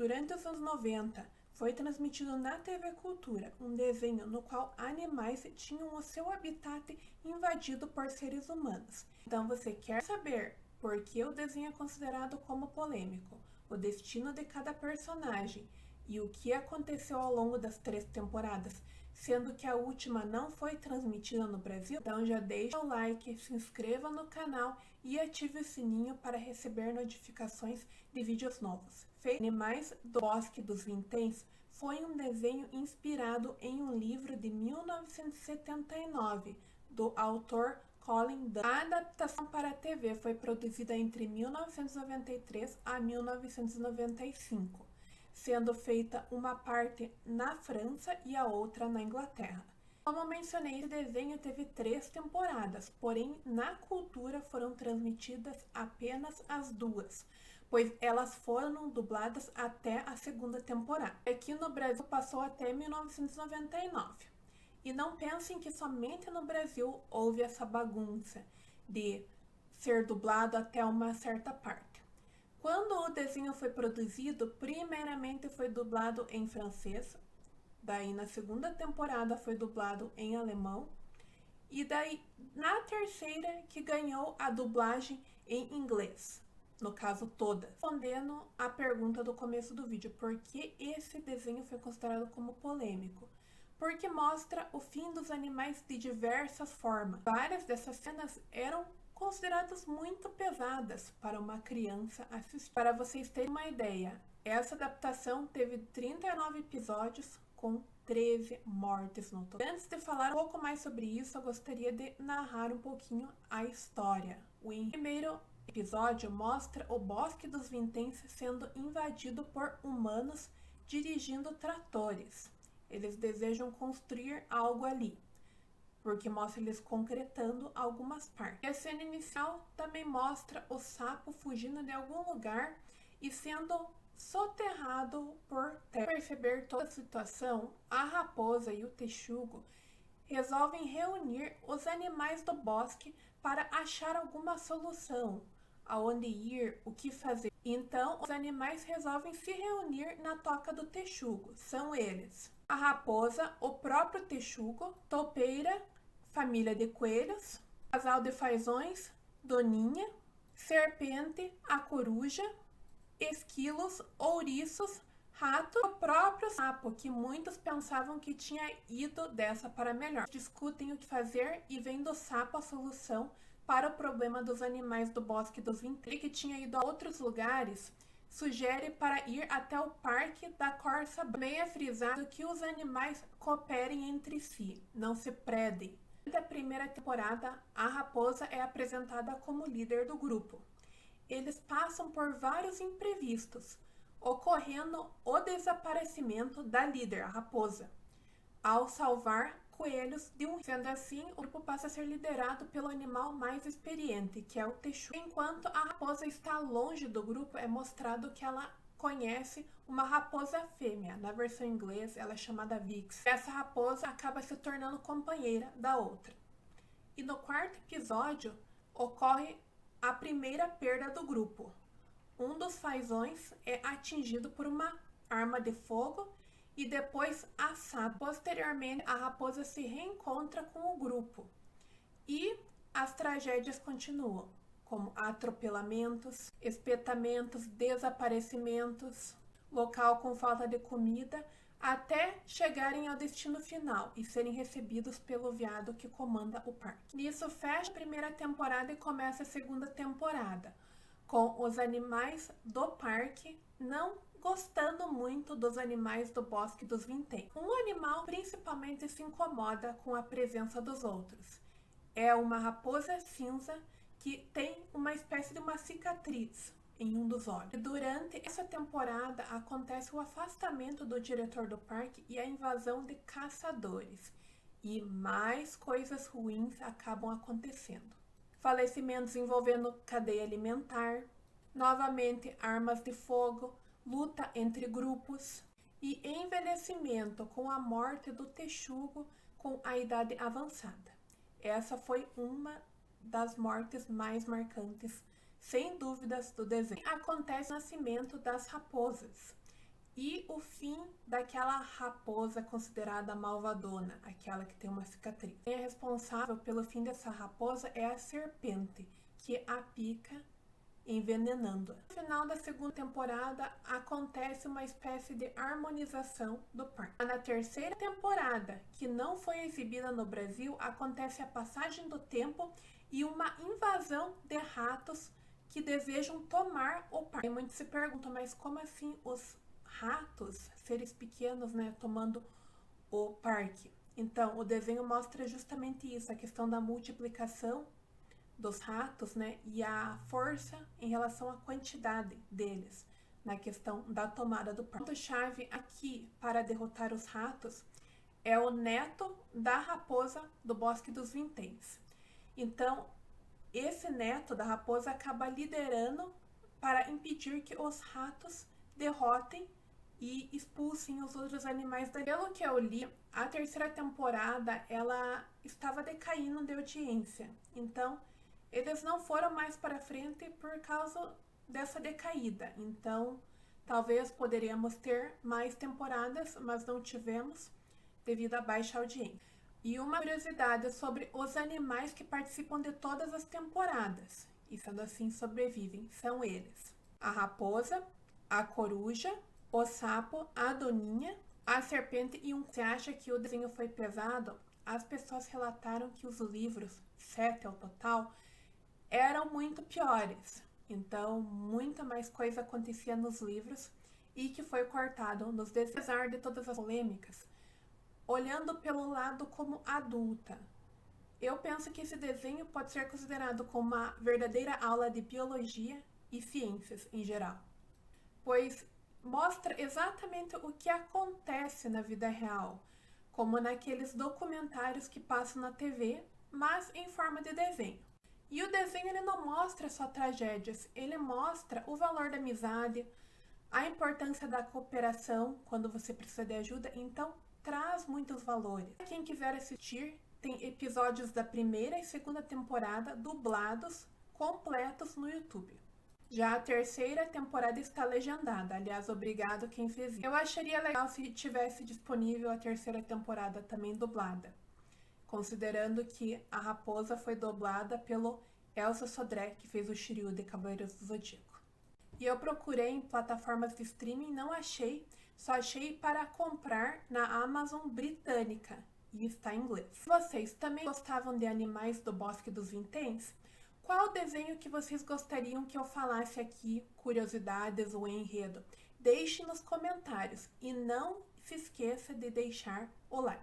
Durante os anos 90, foi transmitido na TV Cultura um desenho no qual animais tinham o seu habitat invadido por seres humanos. Então você quer saber por que o desenho é considerado como polêmico, o destino de cada personagem e o que aconteceu ao longo das 3 temporadas, sendo que a última não foi transmitida no Brasil? Então já deixa o like, se inscreva no canal e ative o sininho para receber notificações de vídeos novos. Animais do Bosque dos Vinténs foi um desenho inspirado em um livro de 1979 do autor Colin Dunn. A adaptação para a TV foi produzida entre 1993 a 1995, sendo feita uma parte na França e a outra na Inglaterra. Como mencionei, esse desenho teve 3 temporadas, porém na Cultura foram transmitidas apenas as 2, pois elas foram dubladas até a 2ª temporada. Aqui no Brasil passou até 1999. E não pensem que somente no Brasil houve essa bagunça de ser dublado até uma certa parte. Quando o desenho foi produzido, primeiramente foi dublado em francês, daí na 2ª temporada foi dublado em alemão, e daí na 3ª que ganhou a dublagem em inglês, no caso toda. Respondendo a pergunta do começo do vídeo, por que esse desenho foi considerado como polêmico? Porque mostra o fim dos animais de diversas formas. Várias dessas cenas eram consideradas muito pesadas para uma criança assistir. Para vocês terem uma ideia, essa adaptação teve 39 episódios com 13 mortes no total. Antes de falar um pouco mais sobre isso, eu gostaria de narrar um pouquinho a história. O primeiro episódio mostra o Bosque dos Vinténs sendo invadido por humanos dirigindo tratores. Eles desejam construir algo ali, porque mostra eles concretando algumas partes. E a cena inicial também mostra o sapo fugindo de algum lugar e sendo soterrado por terra. Para perceber toda a situação, a raposa e o texugo resolvem reunir os animais do bosque para achar alguma solução, aonde ir, o que fazer. Então, os animais resolvem se reunir na toca do texugo. São eles: a raposa, o próprio texugo, topeira, família de coelhos, casal de fazões, doninha, serpente, a coruja, esquilos, ouriços, rato, o próprio sapo, que muitos pensavam que tinha ido dessa para melhor. Discutem o que fazer e vem do sapo a solução para o problema dos animais do Bosque dos Vinténs, que tinha ido a outros lugares. Sugere para ir até o Parque da Corça. Também é frisado que os animais cooperem entre si, não se predem. Na primeira temporada, a raposa é apresentada como líder do grupo. Eles passam por vários imprevistos, ocorrendo o desaparecimento da líder, a raposa, ao salvar coelhos de um. Sendo assim, o grupo passa a ser liderado pelo animal mais experiente, que é o texugo. Enquanto a raposa está longe do grupo, é mostrado que ela conhece uma raposa fêmea. Na versão inglesa, ela é chamada Vix. Essa raposa acaba se tornando companheira da outra. E no 4º episódio, ocorre a primeira perda do grupo. Um dos fazões é atingido por uma arma de fogo e depois assado. Posteriormente, a raposa se reencontra com o grupo e as tragédias continuam, como atropelamentos, espetamentos, desaparecimentos, local com falta de comida, até chegarem ao destino final e serem recebidos pelo veado que comanda o parque. Nisso fecha a primeira temporada e começa a 2ª temporada, com os animais do parque não gostando muito dos animais do Bosque dos Vinténs. Um animal principalmente se incomoda com a presença dos outros. É uma raposa cinza que tem uma espécie de uma cicatriz em um dos olhos. E durante essa temporada acontece o afastamento do diretor do parque e a invasão de caçadores. E mais coisas ruins acabam acontecendo. Falecimentos envolvendo cadeia alimentar, novamente armas de fogo, luta entre grupos e envelhecimento com a morte do texugo com a idade avançada. Essa foi uma das mortes mais marcantes, sem dúvidas, do desenho. Acontece o nascimento das raposas. E o fim daquela raposa considerada malvadona, aquela que tem uma cicatriz. Quem é responsável pelo fim dessa raposa é a serpente, que a pica envenenando-a. No final da segunda temporada acontece uma espécie de harmonização do parque. Na terceira temporada, que não foi exibida no Brasil, acontece a passagem do tempo e uma invasão de ratos que desejam tomar o parque. E muitos se perguntam, mas como assim os ratos, seres pequenos, né, tomando o parque? Então, o desenho mostra justamente isso, a questão da multiplicação dos ratos, né, e a força em relação à quantidade deles na questão da tomada do parque. O ponto-chave aqui para derrotar os ratos é o neto da raposa do Bosque dos Vinténs. Então, esse neto da raposa acaba liderando para impedir que os ratos derrotem e expulsem os outros animais dali. Pelo que eu li, a terceira temporada ela estava decaindo de audiência. Então, eles não foram mais para frente por causa dessa decaída. Então, talvez poderíamos ter mais temporadas, mas não tivemos devido à baixa audiência. E uma curiosidade sobre os animais que participam de todas as temporadas, e sendo assim sobrevivem, são eles: a raposa, a coruja, o sapo, a doninha, a serpente e um. Você acha que o desenho foi pesado? As pessoas relataram que os livros, 7 ao total, eram muito piores. Então, muita mais coisa acontecia nos livros e que foi cortado nos desenhos. Apesar de todas as polêmicas, olhando pelo lado como adulta, eu penso que esse desenho pode ser considerado como uma verdadeira aula de biologia e ciências em geral, pois mostra exatamente o que acontece na vida real, como naqueles documentários que passam na TV, mas em forma de desenho. E o desenho ele não mostra só tragédias, ele mostra o valor da amizade, a importância da cooperação quando você precisa de ajuda, então traz muitos valores. Quem quiser assistir, tem episódios da primeira e segunda temporada dublados, completos no YouTube. Já a terceira temporada está legendada, aliás, obrigado quem fez isso. Eu acharia legal se tivesse disponível a terceira temporada também dublada, considerando que a raposa foi dublada pelo Elsa Sodré, que fez o Shiryu de Cavaleiros do Zodíaco. E eu procurei em plataformas de streaming, não achei, só achei para comprar na Amazon britânica, e está em inglês. Se vocês também gostavam de Animais do Bosque dos Vinténs, qual desenho que vocês gostariam que eu falasse aqui, curiosidades ou enredo? Deixe nos comentários e não se esqueça de deixar o like.